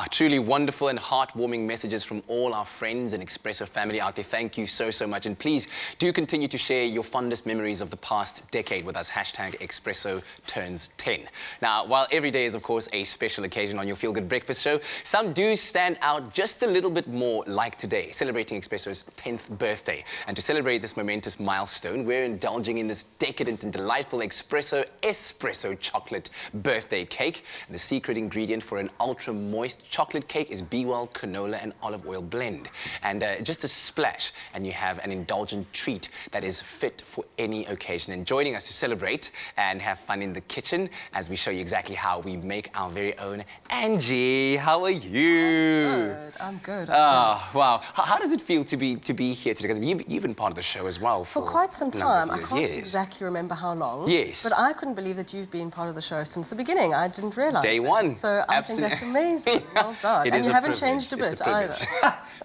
Truly wonderful and heartwarming messages from all our friends and Expresso family out there. Thank you so, so much. And please do continue to share your fondest memories of the past decade with us. Hashtag Expresso turns 10. Now, while every day is, of course, a special occasion on your Feel Good Breakfast show, some do stand out just a little bit more, like today, celebrating Expresso's 10th birthday. And to celebrate this momentous milestone, we're indulging in this decadent and delightful Expresso Espresso chocolate birthday cake. And the secret ingredient for an ultra-moist chocolate cake is BWELL canola and olive oil blend. And just a splash, and you have an indulgent treat that is fit for any occasion. And joining us to celebrate and have fun in the kitchen as we show you exactly how we make our very own Angie. How are you? I'm good. Wow. How does it feel to be here today? Because you've been part of the show as well for quite some time. I can't yes. exactly remember how long. Yes. But I couldn't believe that you've been part of the show since the beginning. I didn't realise. Day one. So I think that's amazing. Well done. And you haven't changed a bit either.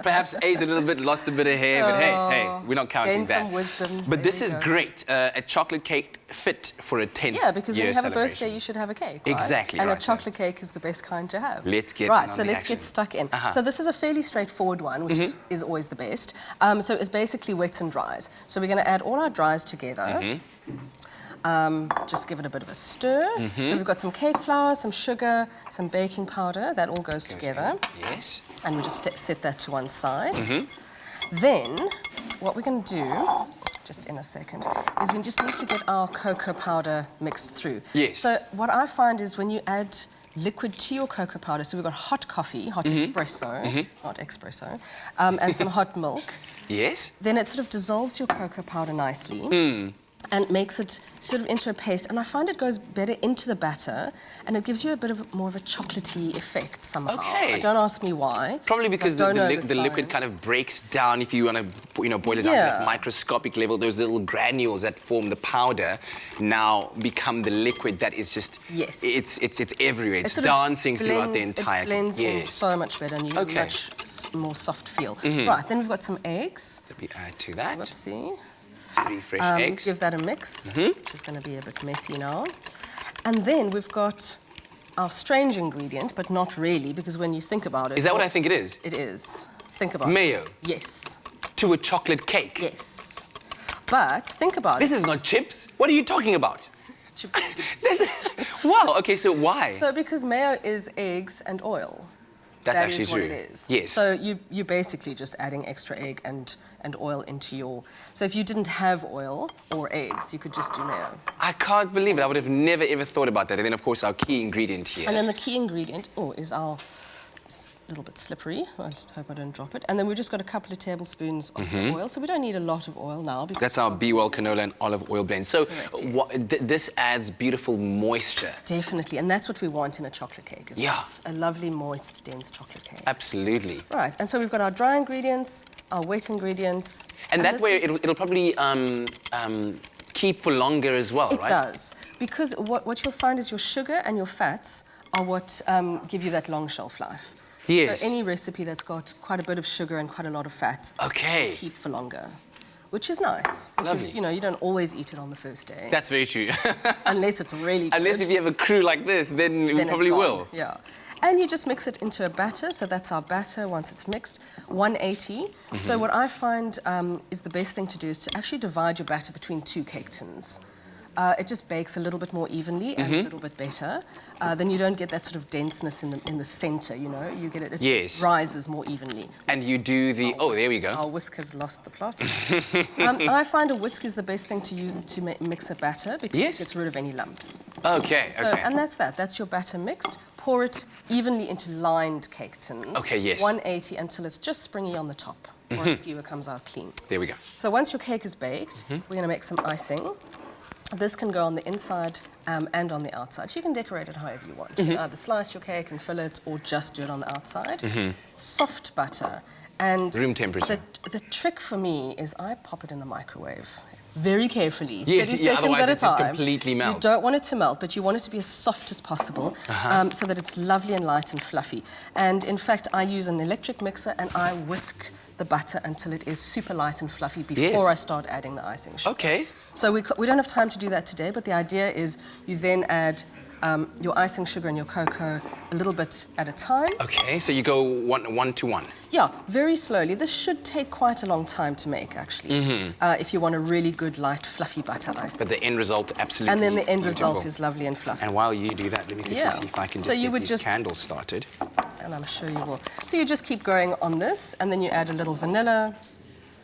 Perhaps aged a little bit, lost a bit of hair, but hey, we're not counting that. Some wisdom. But this is great. A chocolate cake fit for a 10th Yeah, because when you have celebration. a birthday, you should have a cake, right? Exactly. And right, a chocolate cake is the best kind to have. Let's get get stuck in. So this is a fairly straightforward one, which is always the best. So it's basically wets and dries. So we're going to add all our dries together. Just give it a bit of a stir. So we've got some cake flour, some sugar, some baking powder. That all goes together. Yes. And we just set that to one side. Then what we're going to do, just in a second, is we just need to get our cocoa powder mixed through. Yes. So what I find is when you add liquid to your cocoa powder, so we've got hot coffee, hot espresso, not espresso, and some hot milk. Yes. Then it sort of dissolves your cocoa powder nicely. And makes it sort of into a paste. And I find it goes better into the batter, and it gives you a bit of more of a chocolatey effect somehow. Okay. Don't ask me why. Probably because the the liquid kind of breaks down if you want to, boil it down to that microscopic level. Those little granules that form the powder now become the liquid that is just. Yes. It's everywhere. It's dancing throughout the entire. It blends in so much better, and you get much more soft feel. Right. Then we've got some eggs. Let me add to that. Whoopsie. 3 fresh eggs. Give that a mix, which is going to be a bit messy now. And then we've got our strange ingredient, but not really, because when you think about it... Is that what I think it is? It is. Think about Mayo. it. Yes. To a chocolate cake? Yes. But think about it. This is not chips. What are you talking about? Chips. Wow, okay, so why? So because mayo is eggs and oil. That's actually true. That is what it is. Yes. So you're basically just adding extra egg and oil into your... So if you didn't have oil or eggs, you could just do mayo. I can't believe it. I would have never, ever thought about that. And then, of course, our key ingredient here. And then the key ingredient, is our... a little bit slippery. I hope I don't drop it. And then we've just got a couple of tablespoons of oil, so we don't need a lot of oil now. That's our BWELL canola and olive oil blend. So this adds beautiful moisture. Definitely, and that's what we want in a chocolate cake, isn't it? A lovely, moist, dense chocolate cake. Absolutely. Right, and so we've got our dry ingredients, our wet ingredients. And that way it'll probably keep for longer as well, right? It does, because what you'll find is your sugar and your fats are what give you that long shelf life. Yes. So any recipe that's got quite a bit of sugar and quite a lot of fat will keep for longer, which is nice. Because, you don't always eat it on the first day. That's very true. Unless it's really good. Unless if you have a crew like this, then we probably will. Yeah. And you just mix it into a batter. So that's our batter once it's mixed, 180. So what I find is the best thing to do is to actually divide your batter between 2 cake tins. It just bakes a little bit more evenly and a little bit better. Then you don't get that sort of denseness in the center, You get it rises more evenly. And you do the... there we go. Our whisk has lost the plot. I find a whisk is the best thing to use to mix a batter because it gets rid of any lumps. Okay. And that's that. That's your batter mixed. Pour it evenly into lined cake tins. 180 until it's just springy on the top, or a skewer comes out clean. There we go. So once your cake is baked, we're going to make some icing. This can go on the inside and on the outside. So you can decorate it however you want. You can either slice your cake and fill it or just do it on the outside. Soft butter. And room temperature. The trick for me is I pop it in the microwave very carefully. Yes, 30 seconds otherwise at a it just time. completely melts. You don't want it to melt, but you want it to be as soft as possible so that it's lovely and light and fluffy. And in fact, I use an electric mixer and I whisk the butter until it is super light and fluffy before I start adding the icing sugar. Okay. So we don't have time to do that today, but the idea is you then add your icing sugar and your cocoa a little bit at a time. Okay, so you go one to one. Yeah, very slowly. This should take quite a long time to make, actually, if you want a really good, light, fluffy butter icing. But the end result, absolutely And then the end beautiful. result is lovely and fluffy. And while you do that, let me quickly see if I can So just you get would these just- candles started. And I'm sure you will. So you just keep going on this, and then you add a little vanilla,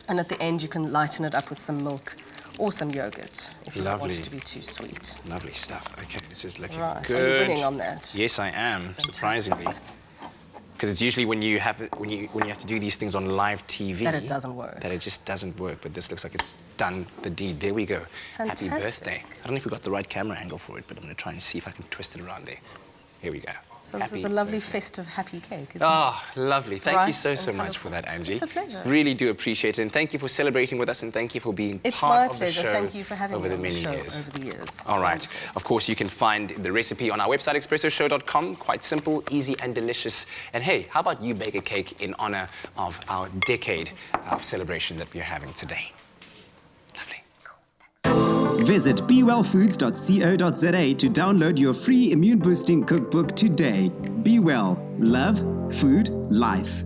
and at the end you can lighten it up with some milk or some yogurt if you don't want it to be too sweet. Lovely stuff. Okay, this is looking Right. good. Are you winning on that? Yes, I am, surprisingly. Because it's usually when you have to do these things on live TV That it doesn't work. That it just doesn't work. But this looks like it's done the deed. There we go. Fantastic. Happy birthday. I don't know if we got the right camera angle for it, but I'm going to try and see if I can twist it around there. Here we go. So this is a lovely festive happy cake, isn't it? Oh, lovely. Thank you Bright so and much for that, Angie. It's a pleasure. Really do appreciate it. And thank you for celebrating with us, and thank you for being It's part my of the pleasure. show Thank you for having over me the on the many show years. over the years. All right. Wonderful. Of course, you can find the recipe on our website, expressoshow.com. Quite simple, easy, and delicious. And hey, how about you bake a cake in honor of our decade of celebration that we're having today? Lovely. Visit bewellfoods.co.za to download your free immune boosting cookbook today. Be Well. Love, Food, Life.